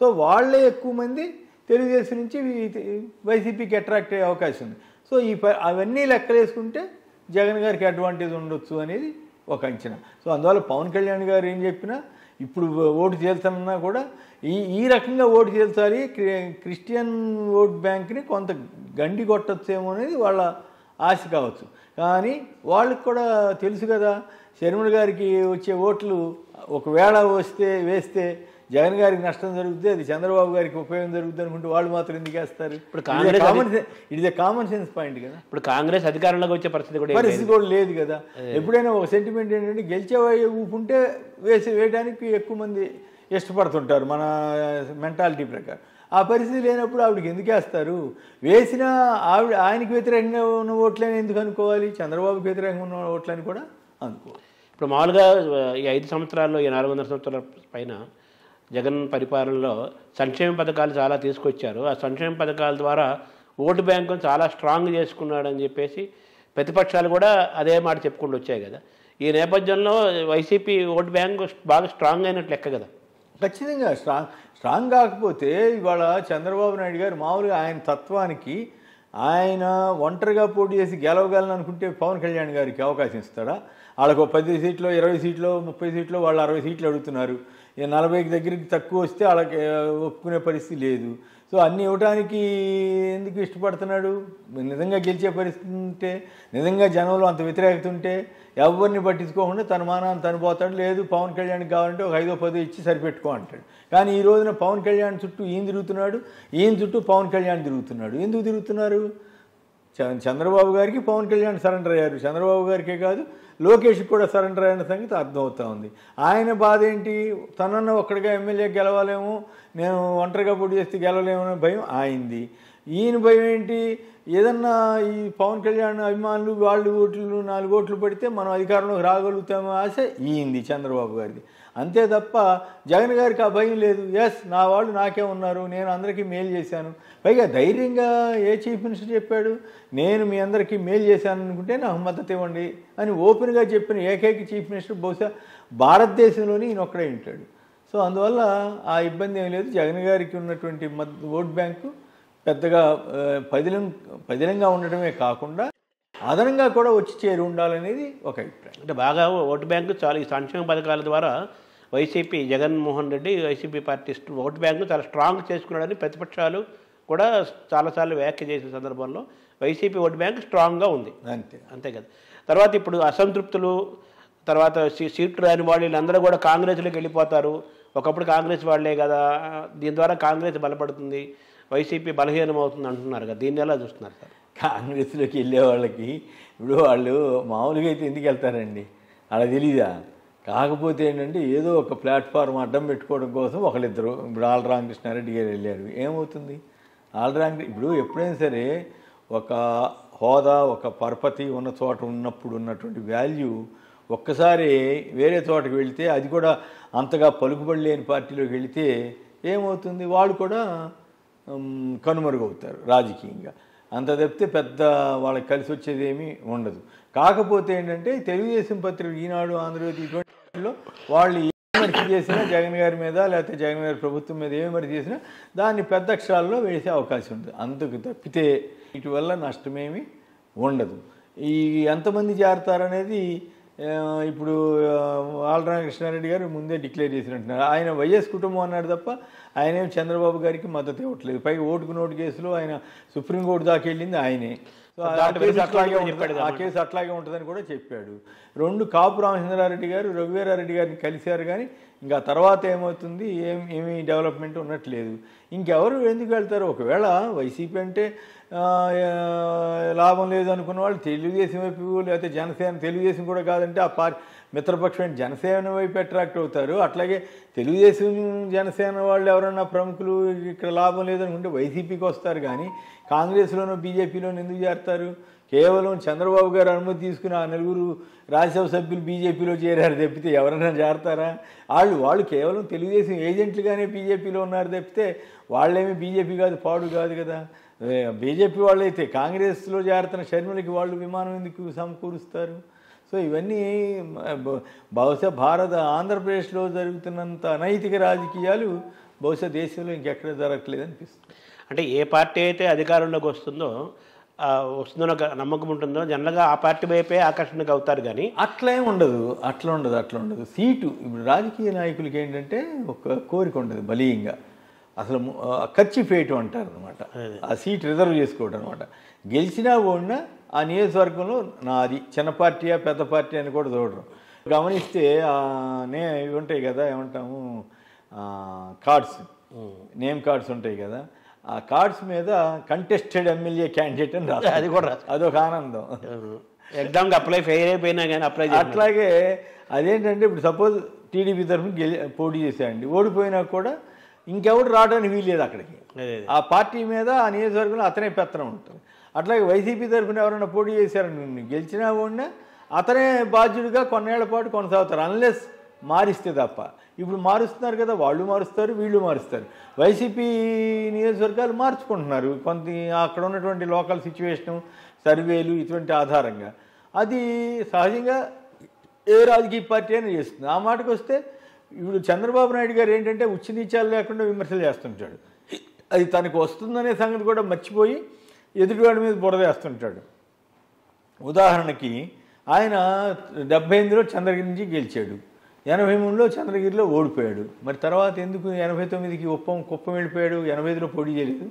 So వాళ్ళే ఎక్కువ మంది తెలుగుదేశం నుంచి వైసీపీకి అట్రాక్ట్ అయ్యే అవకాశం ఉంది. సో అవన్నీ లెక్కలేసుకుంటే జగన్ గారికి అడ్వాంటేజ్ ఉండొచ్చు అనేది ఒక అంచనా. సో అందువల్ల పవన్ కళ్యాణ్ గారు ఏం చెప్పినా ఇప్పుడు ఓటు చేయాల్సన్నా కూడా ఈ రకంగా ఓటు చేయాలి, క్రిస్టియన్ ఓట్ బ్యాంక్ని కొంత గండి కొట్టొచ్చేమో అనేది వాళ్ళ ఆశ కావచ్చు. కానీ వాళ్ళకి కూడా తెలుసు కదా, షర్మిల గారికి వచ్చే ఓట్లు ఒకవేళ వేస్తే జగన్ గారికి నష్టం జరుగుతుంది, అది చంద్రబాబు గారికి ఉపయోగం జరుగుతుంది అనుకుంటే వాళ్ళు మాత్రం ఎందుకు వేస్తారు? ఇప్పుడు Congress it is common sense point కదా. ఇప్పుడు కాంగ్రెస్ అధికారంలోకి వచ్చే పరిస్థితి కూడా లేదు కదా. ఎప్పుడైనా ఒక సెంటిమెంట్ ఏంటంటే గెలిచే ఊపుంటే వేయడానికి ఎక్కువ మంది ఇష్టపడుతుంటారు మన మెంటాలిటీ ప్రకారం. ఆ పరిస్థితి లేనప్పుడు ఆవిడకి ఎందుకు వేస్తారు? వేసినా ఆయనకి వ్యతిరేకంగా ఉన్న ఓట్లని ఎందుకు అనుకోవాలి, చంద్రబాబుకి వ్యతిరేకంగా ఉన్న ఓట్లని కూడా అనుకోవాలి. ఇప్పుడు మామూలుగా ఈ 5 సంవత్సరాల్లో, ఈ 400 సంవత్సరాల పైన జగన్ పరిపాలనలో సంక్షేమ పథకాలు చాలా తీసుకొచ్చారు. ఆ సంక్షేమ పథకాల ద్వారా ఓటు బ్యాంకును చాలా స్ట్రాంగ్ చేసుకున్నాడని చెప్పేసి ప్రతిపక్షాలు కూడా అదే మాట చెప్పుకుంటూ వచ్చాయి కదా. ఈ నేపథ్యంలో వైసీపీ ఓటు బ్యాంకు బాగా స్ట్రాంగ్ అయినట్లు లెక్క కదా. ఖచ్చితంగా స్ట్రాంగ్ కాకపోతే ఇవాళ చంద్రబాబు నాయుడు గారు మామూలుగా ఆయన తత్వానికి ఆయన ఒంటరిగా పోటీ చేసి గెలవగలను అనుకుంటే పవన్ కళ్యాణ్ గారికి అవకాశం ఇస్తాడా? వాళ్ళకు 10 సీట్లు, 20 సీట్లు, 30 సీట్లు, వాళ్ళు 60 సీట్లు అడుగుతున్నారు. 40 దగ్గరికి తక్కువ వస్తే వాళ్ళకి ఒప్పుకునే పరిస్థితి లేదు. సో అన్నీ ఇవ్వడానికి ఎందుకు ఇష్టపడుతున్నాడు? నిజంగా గెలిచే పరిస్థితి ఉంటే, నిజంగా జనంలో అంత వ్యతిరేకత ఉంటే ఎవరిని పట్టించుకోకుండా తన మానాన్ని తను పోతాడు. లేదు పవన్ కళ్యాణ్కి కావాలంటే ఒక 5-10 ఇచ్చి సరిపెట్టుకో అంటాడు. కానీ ఈ రోజున పవన్ కళ్యాణ్ చుట్టూ ఈయన తిరుగుతున్నాడు, ఈయన చుట్టూ పవన్ కళ్యాణ్ తిరుగుతున్నాడు. ఎందుకు తిరుగుతున్నారు? చంద్రబాబు గారికి పవన్ కళ్యాణ్ సరెండర్ అయ్యారు. చంద్రబాబు గారికే కాదు, లోకేష్కి కూడా సరెండర్ అయిన సంగతి అర్థమవుతా ఉంది. ఆయన బాధ ఏంటి? తనన్న ఒక్కడిగా ఎమ్మెల్యే గెలవాలేమో, నేను ఒంటరిగా పోటీ చేస్తే గెలవలేమో అనే భయం ఆయనది. ఈయన భయం ఏంటి? ఏదన్నా ఈ పవన్ కళ్యాణ్ అభిమానులు వాళ్ళు ఓట్లు 4 ఓట్లు పడితే మనం అధికారంలోకి రాగలుగుతామో ఆశ ఈయంది, చంద్రబాబు గారిది. అంతే తప్ప జగన్ గారికి ఆ భయం లేదు. ఎస్, నా వాళ్ళు నాకే ఉన్నారు, నేను అందరికీ మేలు చేశాను. పైగా ధైర్యంగా ఏ చీఫ్ మినిస్టర్ చెప్పాడు? నేను మీ అందరికీ మేలు చేశాను అనుకుంటే నాకు మద్దతు ఇవ్వండి అని ఓపెన్గా చెప్పిన ఏకైక చీఫ్ మినిస్టర్ బహుశా భారతదేశంలోని ఈయన ఒక్కడే ఉంటాడు. సో అందువల్ల ఆ ఇబ్బంది ఏం లేదు. జగన్ గారికి ఉన్నటువంటి ఓట్ బ్యాంకు పెద్దగా పదిలంగా ఉండడమే కాకుండా అదనంగా కూడా వచ్చి చేరి ఉండాలనేది ఒక అభిప్రాయం. అంటే బాగా ఓటు బ్యాంకు చాలా ఈ సంక్షేమ పథకాల ద్వారా YCP Jaganmohan Reddy YCP party vote bank చాలా స్ట్రాంగ్ చేసుకున్నాడని ప్రతిపక్షాలు కూడా చాలాసార్లు వ్యాఖ్య చేసిన సందర్భంలో వైసీపీ ఓటు బ్యాంక్ స్ట్రాంగ్గా ఉంది. అంతే కదా. తర్వాత ఇప్పుడు అసంతృప్తులు, తర్వాత సీట్లు రాని వాళ్ళు వీళ్ళందరూ కూడా కాంగ్రెస్లోకి వెళ్ళిపోతారు. ఒకప్పుడు కాంగ్రెస్ వాళ్ళే కదా, దీని ద్వారా కాంగ్రెస్ బలపడుతుంది, వైసీపీ బలహీనం అవుతుంది అంటున్నారు కదా. దీన్ని ఎలా చూస్తున్నారు సార్? కాంగ్రెస్లోకి వెళ్ళే వాళ్ళకి ఇప్పుడు వాళ్ళు మామూలుగా అయితే ఎందుకు వెళ్తారండి? అలా తెలీదా? కాకపోతే ఏంటంటే ఏదో ఒక ప్లాట్ఫామ్ అడ్డం పెట్టుకోవడం కోసం ఒకళ్ళిద్దరు, ఇప్పుడు ఆళ్ళ రామకృష్ణారెడ్డి గారు వెళ్ళారు. ఏమవుతుంది? ఇప్పుడు ఎప్పుడైనా సరే ఒక హోదా, ఒక పరపతి ఉన్న చోట ఉన్నప్పుడు ఉన్నటువంటి వాల్యూ ఒక్కసారి వేరే చోటకి వెళితే, అది కూడా అంతగా పలుకుబడి లేని పార్టీలోకి వెళితే ఏమవుతుంది? వాళ్ళు కూడా కనుమరుగవుతారు రాజకీయంగా. అంత తప్పితే పెద్ద వాళ్ళకి కలిసి వచ్చేది ఏమీ ఉండదు. కాకపోతే ఏంటంటే తెలుగుదేశం పత్రిక, ఈనాడు, ఆంధ్రజ్యోతి ఇటువంటి వాటిలో వాళ్ళు ఏ విమర్శ చేసినా జగన్ గారి మీద, లేకపోతే జగన్ గారి ప్రభుత్వం మీద ఏ విమర్శ చేసినా దాన్ని పెద్ద అక్షరాల్లో వేసే అవకాశం ఉంటుంది. అందుకు తప్పితే వీటి వల్ల నష్టమేమీ ఉండదు. ఈ ఎంతమంది చేరతారనేది ఇప్పుడు ఆళ్ళ రామకృష్ణారెడ్డి గారు ముందే డిక్లేర్ చేసినట్టున్నారు. ఆయన వైఎస్ కుటుంబం అన్నాడు తప్ప ఆయనేం చంద్రబాబు గారికి మద్దతు ఇవ్వట్లేదు. పైగా ఓటుకు నోటు కేసులో ఆయన సుప్రీంకోర్టు దాకా వెళ్ళింది ఆయనే. సో ఆ కేసు అట్లాగే ఉంటుందని కూడా చెప్పాడు. 2 కాపు రామచంద్రారెడ్డి గారు రఘువీరారెడ్డి గారిని కలిశారు, కానీ ఇంకా తర్వాత ఏమవుతుంది, ఏమీ డెవలప్మెంట్ ఉన్నట్లేదు. ఇంకెవరు ఎందుకు వెళ్తారు? ఒకవేళ వైసీపీ అంటే లాభం లేదు అనుకున్న వాళ్ళు తెలుగుదేశం వైపు, లేకపోతే జనసేన, తెలుగుదేశం కూడా కాదంటే ఆ మిత్రపక్షమైన జనసేన వైపు అట్రాక్ట్ అవుతారు. అట్లాగే తెలుగుదేశం జనసేన వాళ్ళు ఎవరన్నా ప్రముఖులు ఇక్కడ లాభం లేదనుకుంటే వైసీపీకి వస్తారు. కానీ కాంగ్రెస్లోనూ బీజేపీలోనూ ఎందుకు చేరతారు? కేవలం చంద్రబాబు గారు అనుమతి తీసుకుని ఆ 4 రాజ్యసభ సభ్యులు బీజేపీలో చేరారు తప్పితే ఎవరైనా చేరతారా? వాళ్ళు కేవలం తెలుగుదేశం ఏజెంట్లుగానే బీజేపీలో ఉన్నారు తప్పితే వాళ్ళేమీ బీజేపీ కాదు, పాడు కాదు కదా. బీజేపీ వాళ్ళు అయితే కాంగ్రెస్లో చేరుతున్న షర్మిలకి వాళ్ళు విమానం ఎందుకు సమకూరుస్తారు? సో ఇవన్నీ బహుశా ఆంధ్రప్రదేశ్లో జరుగుతున్నంత అనైతిక రాజకీయాలు బహుశా దేశంలో ఇంకెక్కడ జరగట్లేదు అనిపిస్తుంది. అంటే ఏ పార్టీ అయితే అధికారంలోకి వస్తుందో వస్తుందో ఒక నమ్మకం ఉంటుందో జనరల్గా ఆ పార్టీ వైపే ఆకర్షణకు అవుతారు. కానీ అట్లా ఉండదు. సీటు ఇప్పుడు రాజకీయ నాయకులకి ఏంటంటే ఒక కోరిక ఉంటుంది బలీయంగా, అసలు ఖర్చు వేయటం అంటారు అనమాట. ఆ సీట్ రిజర్వ్ చేసుకోవడం అనమాట. గెలిచినా ఓడినా ఆ నియోజకవర్గంలో నాది, చిన్న పార్టీయా పెద్ద పార్టీ అని కూడా చూడడం. గమనిస్తే ఇవి ఉంటాయి కదా, ఏమంటాము కార్డ్స్, నేమ్ కార్డ్స్ ఉంటాయి కదా, ఆ కార్డ్స్ మీద కంటెస్టెడ్ ఎమ్మెల్యే క్యాండిడేట్ అని రాదు. అది కూడా అదొక ఆనందం. ఎగ్జామ్కి అప్లై ఫెయిల్ అయిపోయినా కానీ అప్లై. అట్లాగే అదేంటంటే ఇప్పుడు సపోజ్ టీడీపీ తరఫున పోటీ చేశాయండి, ఓడిపోయినా కూడా ఇంకెవడు రావడానికి వీల్లేదు అక్కడికి. ఆ పార్టీ మీద ఆ నియోజకవర్గంలో అతనే పెత్తనం ఉంటుంది. అట్లాగే వైసీపీ తరఫున ఎవరైనా పోటీ చేశారని గెలిచినా ఓడినా అతనే బాధ్యుడిగా కొన్నేళ్ల పాటు కొనసాగుతారు, అన్లెస్ మారిస్తే తప్ప. ఇప్పుడు మారుస్తున్నారు కదా, వాళ్ళు మారుస్తారు వీళ్ళు మారుస్తారు. వైసీపీ నియోజకవర్గాలు మార్చుకుంటున్నారు కొంత అక్కడ ఉన్నటువంటి లోకల్ సిచ్యువేషను, సర్వేలు ఇటువంటి ఆధారంగా. అది సహజంగా ఏ రాజకీయ పార్టీ అయినా చేస్తుంది. ఆ మాటకు వస్తే ఇప్పుడు చంద్రబాబు నాయుడు గారు ఏంటంటే ఉచ్చనీచాలు లేకుండా విమర్శలు చేస్తుంటాడు. అది తనకు వస్తుందనే సంగతి కూడా మర్చిపోయి ఎదుటివాడి మీద బురదేస్తుంటాడు. ఉదాహరణకి ఆయన 78లో చంద్రగిరి నుంచి గెలిచాడు, 83లో చంద్రగిరిలో ఓడిపోయాడు. మరి తర్వాత ఎందుకు 89కి కుప్పం వెళ్ళిపోయాడు? 85లో పోటీ చేయలేదు,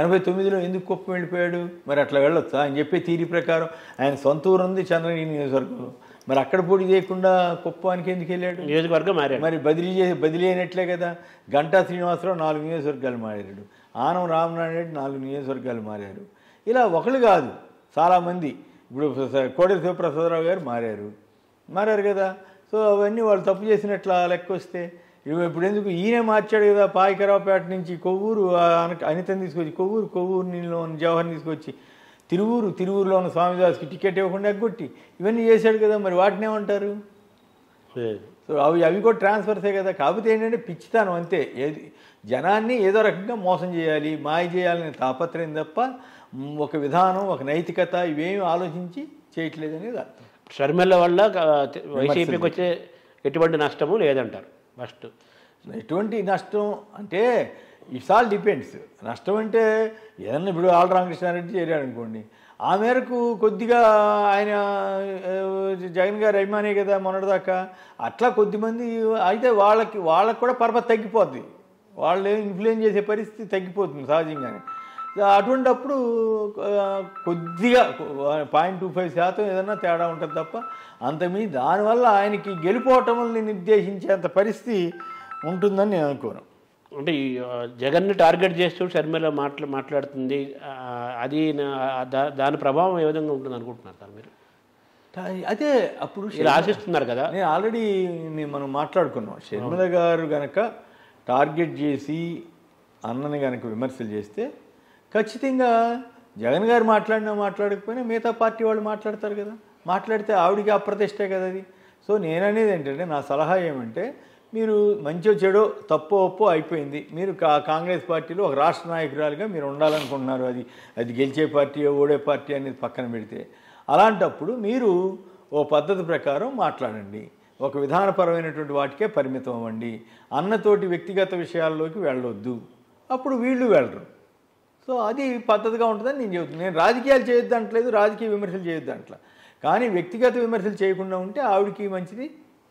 89లో ఎందుకు కుప్పం వెళ్ళిపోయాడు? మరి అట్లా వెళ్ళొచ్చా? ఆయన చెప్పే తీరి ప్రకారం ఆయన సొంత ఊరు ఉంది చంద్రగిరి నియోజకవర్గంలో, మరి అక్కడ పోటీ చేయకుండా కుప్పానికి ఎందుకు వెళ్ళాడు? నియోజకవర్గం మారాడు. మరి బదిలీ అయినట్లే కదా. గంటా శ్రీనివాసరావు 4 నియోజకవర్గాలు మారాడు, ఆనం రామనాయుడు 4 నియోజకవర్గాలు మారారు. ఇలా ఒకళ్ళు కాదు చాలామంది. ఇప్పుడు కోడెల శివప్రసాదరావు గారు మారారు కదా. సో అవన్నీ వాళ్ళు తప్పు చేసినట్ల లెక్క వస్తే ఇప్పుడు ఎందుకు ఈయనే మార్చాడు కదా. పాయికరావుపేట నుంచి కొవ్వూరు అనితని తీసుకొచ్చి కొవ్వూరులో జవహర్ని తీసుకొచ్చి తిరువూరులో ఉన్న స్వామిదాస్కి టికెట్ ఇవ్వకుండా ఎగ్గొట్టి ఇవన్నీ చేశాడు కదా. మరి వాటిని ఏమంటారు? సో అవి కూడా ట్రాన్స్ఫర్సే కదా. కాకపోతే ఏంటంటే పిచ్చితనం అంతే. జనాన్ని ఏదో రకంగా మోసం చేయాలి, మాయ చేయాలనే తాపత్రయం తప్ప ఒక విధానం, ఒక నైతికత ఇవేమి ఆలోచించి చేయట్లేదు అనేది అర్థం. షర్మిల వల్ల వైసీపీకి వచ్చే ఎటువంటి నష్టము లేదంటారు. ఫస్ట్ ఎటువంటి నష్టం అంటే ఇట్స్ ఆల్ డిపెండ్స్. నష్టం అంటే ఏదన్నా ఇప్పుడు ఆళ్ళ రామకృష్ణారెడ్డి చేరాడు అనుకోండి, ఆ మేరకు కొద్దిగా ఆయన జగన్ గారు అభిమానే కదా మొన్నటిదాకా. అట్లా కొద్దిమంది అయితే వాళ్ళకి కూడా పరపతి తగ్గిపోద్ది, వాళ్ళు ఇన్ఫ్లుయెన్స్ చేసే పరిస్థితి తగ్గిపోతుంది సహజంగానే. అటువంటిప్పుడు కొద్దిగా 0.25% ఏదన్నా తేడా ఉంటుంది తప్ప అంతమీ దానివల్ల ఆయనకి గెలుపోవటంని నిర్దేశించేంత పరిస్థితి ఉంటుందని నేను అనుకోను. అంటే ఈ జగన్ని టార్గెట్ చేస్తూ షర్మిల మాట్లాడుతుంది, అది దాని ప్రభావం ఏ విధంగా ఉంటుంది అనుకుంటున్నారు సార్ మీరు? అదే అప్పుడు ఆశిస్తున్నారు కదా. నేను ఆల్రెడీ మనం మాట్లాడుకున్నాం. షర్మిల గారు కనుక టార్గెట్ చేసి అన్నని కనుక విమర్శలు చేస్తే ఖచ్చితంగా జగన్ గారు మాట్లాడకపోయినా మిగతా పార్టీ వాళ్ళు మాట్లాడతారు కదా. మాట్లాడితే ఆవిడికి అప్రతిష్టే కదా అది. సో నేననేది ఏంటంటే, నా సలహా ఏమంటే, మీరు మంచో చెడో తప్పో ఒప్పో అయిపోయింది, మీరు కాంగ్రెస్ పార్టీలో ఒక రాష్ట్ర నాయకురాలుగా మీరు ఉండాలనుకుంటున్నారు. అది గెలిచే పార్టీ ఓడే పార్టీ అనేది పక్కన పెడితే, అలాంటప్పుడు మీరు ఓ పద్ధతి ప్రకారం మాట్లాడండి, ఒక విధానపరమైనటువంటి వాటికే పరిమితం అవ్వండి, అన్నతోటి వ్యక్తిగత విషయాల్లోకి వెళ్ళొద్దు, అప్పుడు వీళ్ళు వెళ్ళరు. సో అది పద్ధతిగా ఉంటుందని నేను చెబుతున్నాను. నేను రాజకీయాలు చేయొద్దు అంటలేదు, రాజకీయ విమర్శలు చేయొద్దు అంటలా. కానీ వ్యక్తిగత విమర్శలు చేయకుండా ఉంటే ఆవిడకి మంచిది,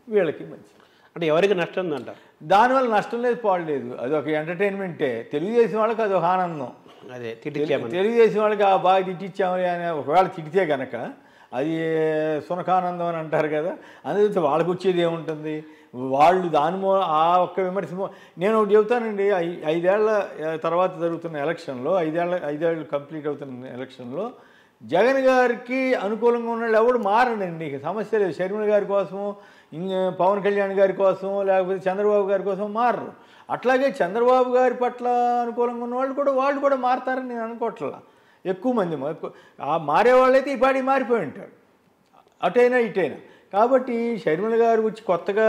వీళ్ళకి మంచిది. అంటే ఎవరికి నష్టం ఉందంటారు? దానివల్ల నష్టం లేదు, పాడలేదు. అది ఒక ఎంటర్టైన్మెంటే. తెలుగుదేశం వాళ్ళకి అది ఒక ఆనందం. అదే తెలుగుదేశం వాళ్ళకి బాగా తిట్టించామని అని ఒకవేళ తిడితే కనుక అది సునకానందం అని అంటారు కదా. అందుకే వాళ్ళకు వచ్చేది ఏముంటుంది? వాళ్ళు ఆ ఒక్క విమర్శ. నేను ఒకటి చెబుతానండి, 5 ఏళ్ల తర్వాత జరుగుతున్న ఎలక్షన్లో, 5 ఏళ్ళు కంప్లీట్ అవుతున్న ఎలక్షన్లో జగన్ గారికి అనుకూలంగా ఉన్న వాళ్ళు ఎవడు మారండి. సమస్య లేదు. షర్మిల గారి కోసమో, పవన్ కళ్యాణ్ గారి కోసమో, లేకపోతే చంద్రబాబు గారి కోసం మారరు. అట్లాగే చంద్రబాబు గారి పట్ల అనుకూలంగా ఉన్న వాళ్ళు కూడా మారతారని నేను అనుకోవట్లా. ఎక్కువ మంది మారేవాళ్ళైతే ఈ పాడి మారిపోయి ఉంటారు, అటైనా ఇటైనా. కాబట్టి షర్మిల గారు వచ్చి కొత్తగా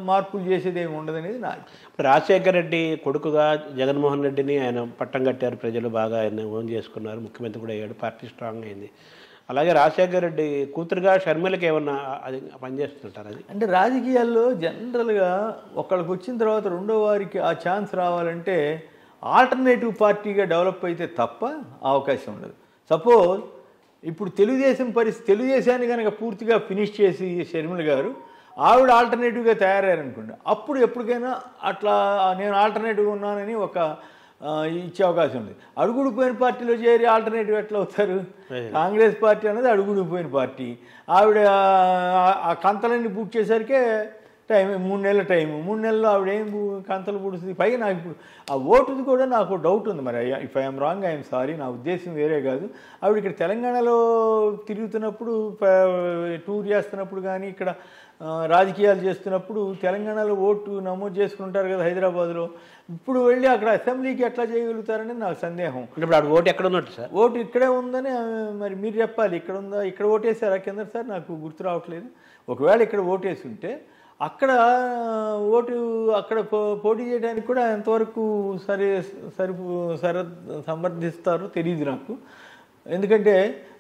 మార్పులు చేసేది ఏమి ఉండదనేది నా. ఇప్పుడు రాజశేఖర రెడ్డి కొడుకుగా జగన్మోహన్ రెడ్డిని ఆయన పట్టం కట్టారు, ప్రజలు బాగా ఆయన ఓన్ చేసుకున్నారు, ముఖ్యమంత్రి కూడా అయ్యాడు, పార్టీ స్ట్రాంగ్ అయింది. అలాగే రాజశేఖర రెడ్డి కూతురుగా షర్మిలకి ఏమన్నా అది పనిచేస్తుంటారు అది? అంటే రాజకీయాల్లో జనరల్గా ఒకళ్ళకి వచ్చిన తర్వాత రెండో వారికి ఆ ఛాన్స్ రావాలంటే ఆల్టర్నేటివ్ పార్టీగా డెవలప్ అయితే తప్ప అవకాశం ఉండదు. సపోజ్ ఇప్పుడు తెలుగుదేశం తెలుగుదేశాన్ని కనుక పూర్తిగా ఫినిష్ చేసి షర్మిల గారు ఆవిడ ఆల్టర్నేటివ్గా తయారయ్యారనుకోండి, అప్పుడు ఎప్పటికైనా అట్లా నేను ఆల్టర్నేటివ్గా ఉన్నానని ఒక ఇచ్చే అవకాశం ఉంది. అడుగుడిపోయిన పార్టీలో చేరి ఆల్టర్నేటివ్ ఎట్లా అవుతారు? కాంగ్రెస్ పార్టీ అనేది అడుగుడిపోయిన పార్టీ. ఆవిడ ఆ కంతలన్నీ బుక్ చేసరికే టైం 3 నెలల టైము. 3 నెలల్లో ఆవిడ ఏం కంతలు పుడుతుంది? పైగా నాకు ఇప్పుడు ఆ ఓటుది కూడా నాకు డౌట్ ఉంది. మరి if I'm wrong I'm sorry, నా ఉద్దేశం వేరే కాదు. ఆవిడ ఇక్కడ తెలంగాణలో తిరుగుతున్నప్పుడు, టూర్ చేస్తున్నప్పుడు కానీ, ఇక్కడ రాజకీయాలు చేస్తున్నప్పుడు తెలంగాణలో ఓటు నమోదు చేసుకుంటారు కదా హైదరాబాద్లో. ఇప్పుడు వెళ్ళి అక్కడ అసెంబ్లీకి ఎట్లా చేయగలుగుతారని నాకు సందేహం. ఇప్పుడు ఆవిడ ఓటు ఎక్కడ ఉన్నట్టు సార్? ఓటు ఇక్కడే ఉందని మరి మీరు చెప్పాలి. ఇక్కడ ఉందా? ఇక్కడ ఓటేసారా కింద సార్? నాకు గుర్తు రావట్లేదు. ఒకవేళ ఇక్కడ ఓటేసి ఉంటే అక్కడ అక్కడ పోటీ చేయడానికి కూడా ఎంతవరకు సమర్థిస్తారో తెలియదు నాకు. ఎందుకంటే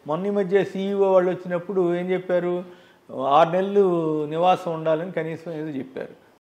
మొన్న మధ్య సీఈఓ వాళ్ళు వచ్చినప్పుడు ఏం చెప్పారు? 6 నెలలు నివాసం ఉండాలని కనీసం ఏదో చెప్పారు.